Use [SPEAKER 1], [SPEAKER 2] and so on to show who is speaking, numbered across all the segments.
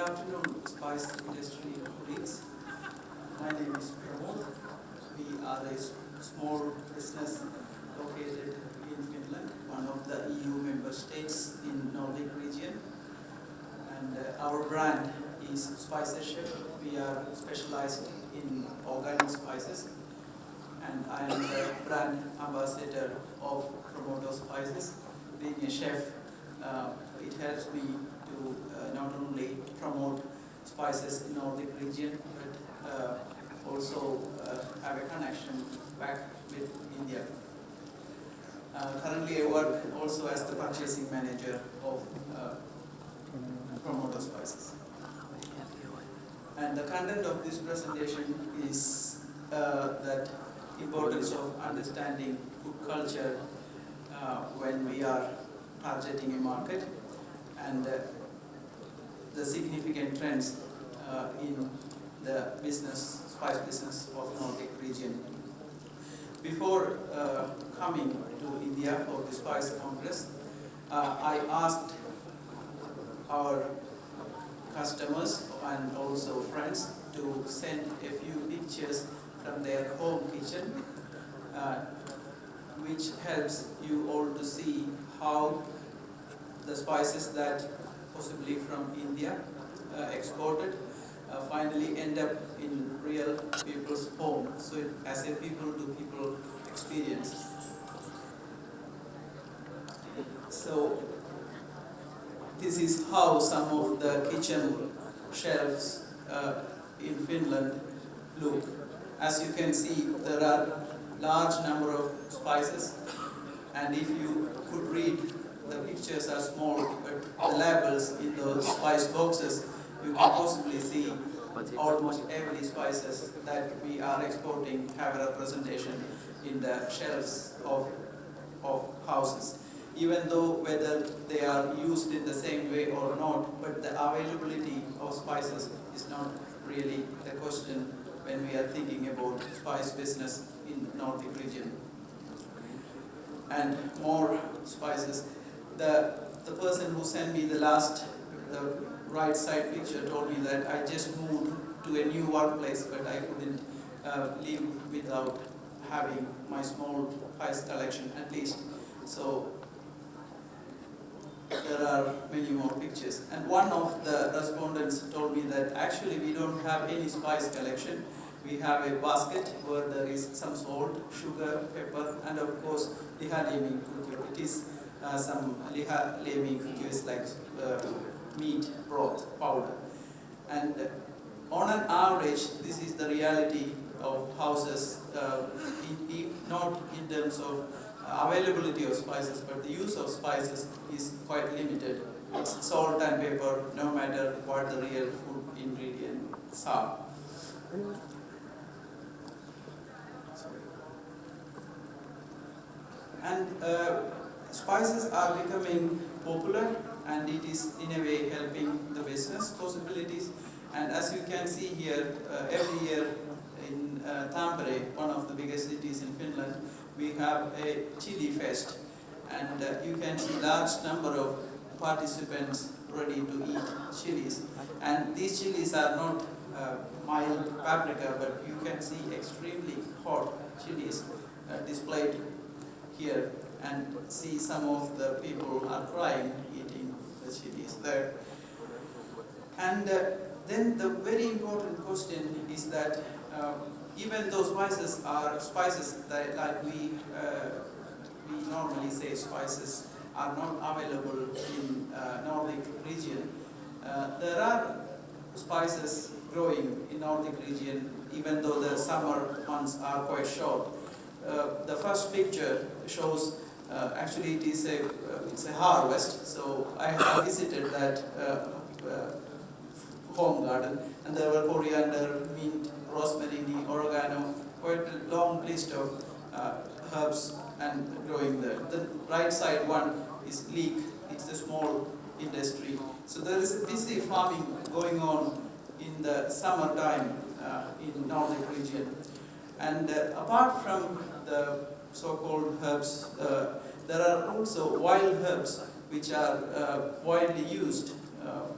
[SPEAKER 1] afternoon, spice industry colleagues. My name is Pramod. We are a small business located in Finland, one of the EU member states in Nordic region. And our brand is Spices Chef. We are specialized in organic spices. And I am the brand ambassador of Pramod Spices. Being a chef, it helps me to not only promote spices in Nordic region, but also have a connection back with India. Currently I work also as the purchasing manager of Pramod Spices. And the content of this presentation is that importance of understanding food culture when we are targeting a market, and the significant trends in the spice business of Nordic region. Before coming to India for the Spice Congress, I asked our customers and also friends to send a few pictures from their home kitchen, which helps you all to see how the spices that possibly from India exported finally end up in real people's home, so it as a people-to-people experience. So this is how some of the kitchen shelves in Finland look. As you can see, there are large number of spices, and if you could read, the pictures are small, but the labels in those spice boxes, you can possibly see almost every spices that we are exporting have a representation in the shelves of houses. Even though whether they are used in the same way or not, but the availability of spices is not really the question when we are thinking about spice business in the Nordic region. And more spices. The person who sent me the right side picture told me that I just moved to a new workplace, but I couldn't live without having my small spice collection at least. So there are many more pictures. And one of the respondents told me that actually we don't have any spice collection. We have a basket where there is some salt, sugar, pepper, and of course liha leming kutu. It is some liha leming kutu is like meat broth powder. And on an average, this is the reality of houses, not in terms of availability of spices, but the use of spices is quite limited. It's salt and pepper, no matter what the real food ingredients are. And spices are becoming popular, and it is in a way helping the business possibilities. And as you can see here, every year in Tampere, one of the biggest cities in Finland, we have a chili fest, and you can see large number of participants ready to eat chilies. And these chilies are not mild paprika, but you can see extremely hot chilies displayed here, and see some of the people are crying eating the chilies there. And then the very important question is that even though spices are spices that, like we normally say, spices are not available in Nordic region, there are spices growing in Nordic region, even though the summer months are quite short. The first picture shows actually it's a harvest. So I have visited that home garden, and there were coriander, mint, rosemary, oregano, quite a long list of herbs and growing there. The right side one is leek. It's a small industry. So there is a busy farming going on in the summertime in Nordic region. And apart from the so-called herbs, there are also wild herbs which are widely used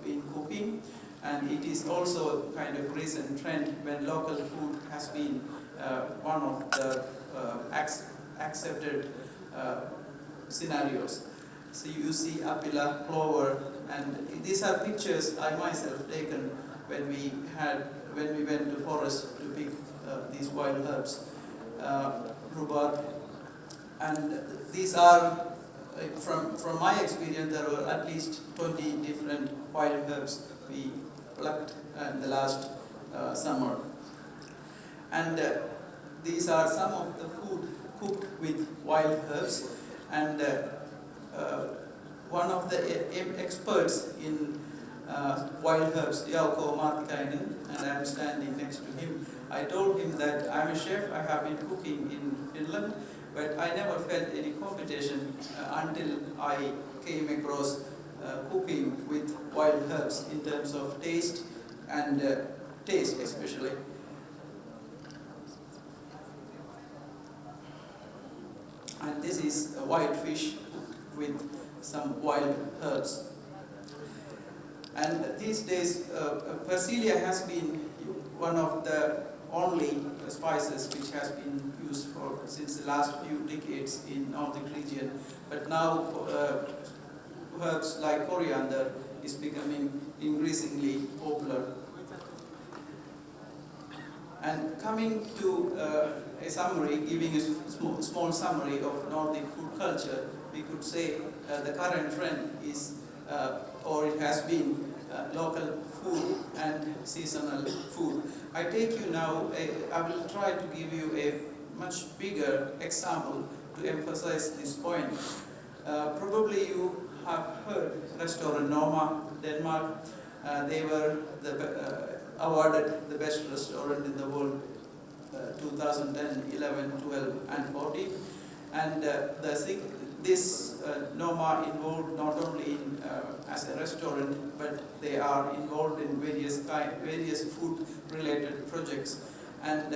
[SPEAKER 1] in cooking. And it is also a kind of recent trend when local food has been one of the accepted scenarios. So you see apila, clover, and these are pictures I myself taken when we went to forest to pick these wild herbs, rhubarb, and these are from my experience there were at least 20 different wild herbs we plucked in the last summer, and these are some of the food cooked with wild herbs, and one of the experts in wild herbs, Jaakko Martikainen, and I am standing next to him. I told him that I'm a chef, I have been cooking in Finland, but I never felt any competition until I came across cooking with wild herbs in terms of taste and taste especially. And this is a wild fish with some wild herbs. And these days, persilia has been one of the only spices which has been used since the last few decades in Nordic region. But now herbs like coriander is becoming increasingly popular. And coming to a summary, giving a small summary of Nordic food culture, we could say the current trend is, or it has been, local food and seasonal food. I take you now, I will try to give you a much bigger example to emphasize this point. Probably you have heard restaurant Noma, Denmark. They were awarded the best restaurant in the world 2010, 11, 12 and 14. And this Noma involved not only in, as a restaurant, but they are involved in various food-related projects. And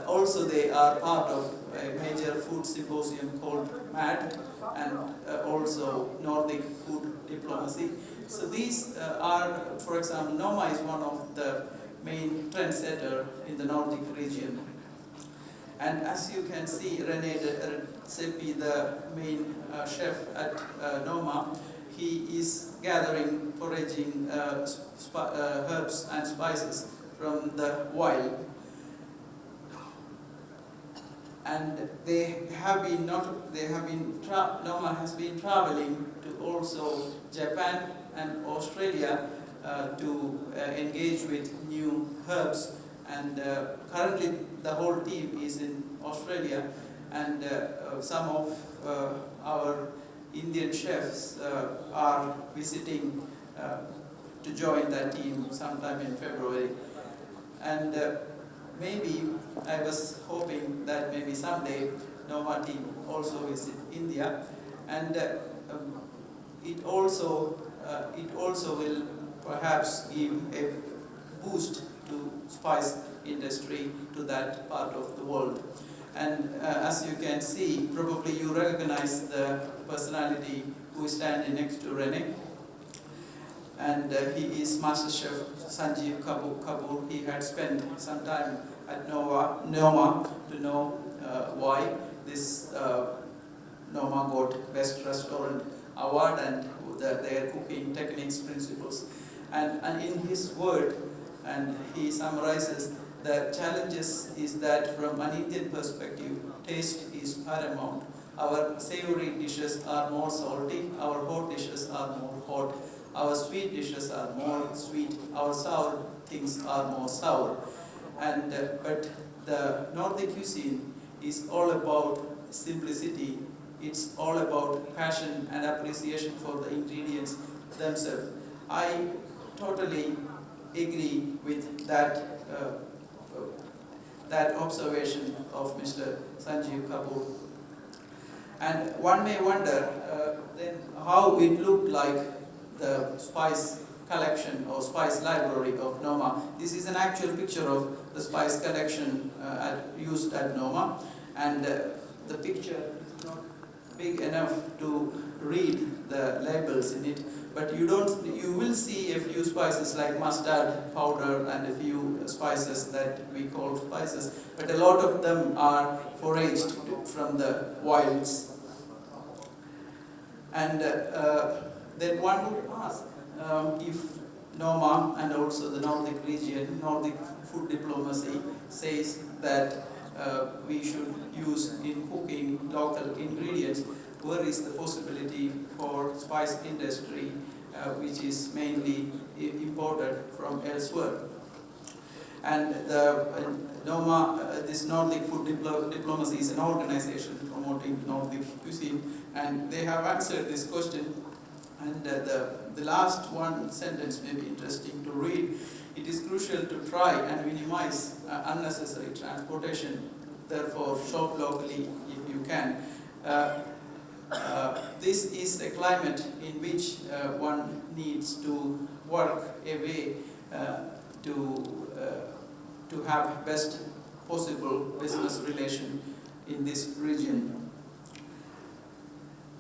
[SPEAKER 1] also they are part of a major food symposium called MAD, and also Nordic food diplomacy. So these are, for example, Noma is one of the main trendsetter in the Nordic region. And as you can see, René de Seppi, the main chef at Noma, he is gathering, foraging herbs and spices from the wild. And Noma has been traveling to also Japan and Australia to engage with new herbs. And currently the whole team is in Australia, and some of our Indian chefs are visiting to join that team sometime in February. And maybe I was hoping that maybe someday Noma team also visit India, and it also will perhaps give a boost to spice industry to that part of the world. And as you can see, probably you recognize the personality who is standing next to René. And he is Master Chef Sanjeev Kapoor. He had spent some time at Noma to know why this Noma got Best Restaurant Award and their cooking techniques, principles. And in his word, and he summarizes the challenges is that from an Indian perspective, taste is paramount. Our savory dishes are more salty, our hot dishes are more hot, our sweet dishes are more sweet, our sour things are more sour. And but the Nordic cuisine is all about simplicity. It's all about passion and appreciation for the ingredients themselves. I totally agree with that observation of Mr. Sanjeev Kapoor. And one may wonder then how it looked like the spice collection or spice library of Noma. This is an actual picture of the spice collection used at Noma, and the picture is not big enough to read the labels in it, but you will see a few spices like mustard powder and a few spices that we call spices, but a lot of them are foraged from the wilds. And then one would ask if Noma and also the Nordic region, Nordic food diplomacy says that we should use in cooking local ingredients, where is the possibility for spice industry which is mainly imported from elsewhere? And the Noma, this Nordic food diplomacy is an organization promoting Nordic cuisine, and they have answered this question. And the last one sentence may be interesting to read. It is crucial to try and minimize unnecessary transportation. Therefore, shop locally if you can. This is a climate in which one needs to work a way to have best possible business relation in this region.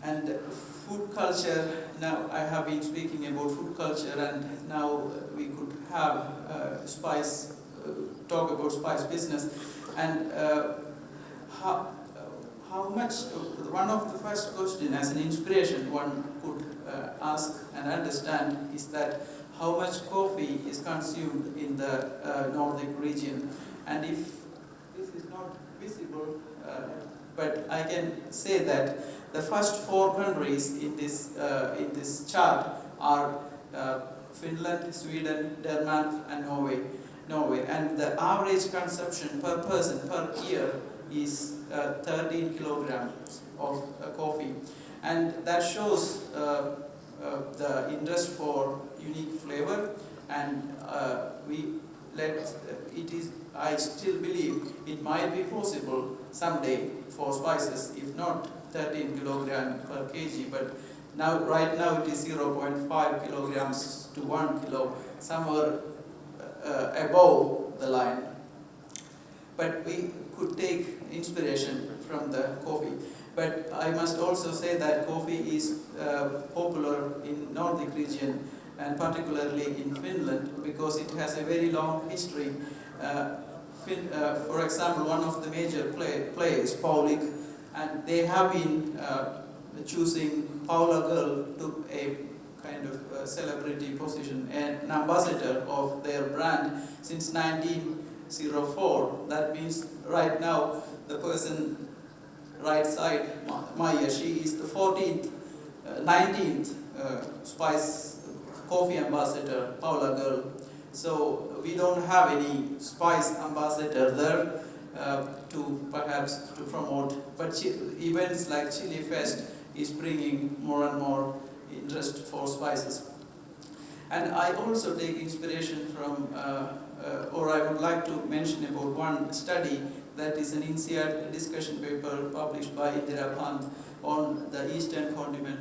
[SPEAKER 1] And food culture, now I have been speaking about food culture, and now we could have talk about spice business. And how much, one of the first questions as an inspiration one could ask and understand is that how much coffee is consumed in the Nordic region. And if this is not visible, but I can say that the first 4 countries in this chart are Finland, Sweden, Denmark, and Norway. And the average consumption per person per year is 13 kilograms of coffee, and that shows the interest for unique flavor. And I still believe it might be possible someday for spices, if not 13 kilograms per kg, but right now it is 0.5 kilograms to 1 kilo, somewhere above the line. But we could take inspiration from the coffee. But I must also say that coffee is popular in Nordic region, and particularly in Finland, because it has a very long history. For example, one of the major players, Paulik, and they have been choosing Paula girl to a kind of celebrity position, an ambassador of their brand since 1904. That means right now the person right side, Maya, she is the 19th spice coffee ambassador, Paula girl. So we don't have any spice ambassador there to promote, but events like Chili Fest is bringing more and more interest for spices. And I also take inspiration from, or I would like to mention about one study that is an INSEAD discussion paper published by Indira Pant on the Eastern continent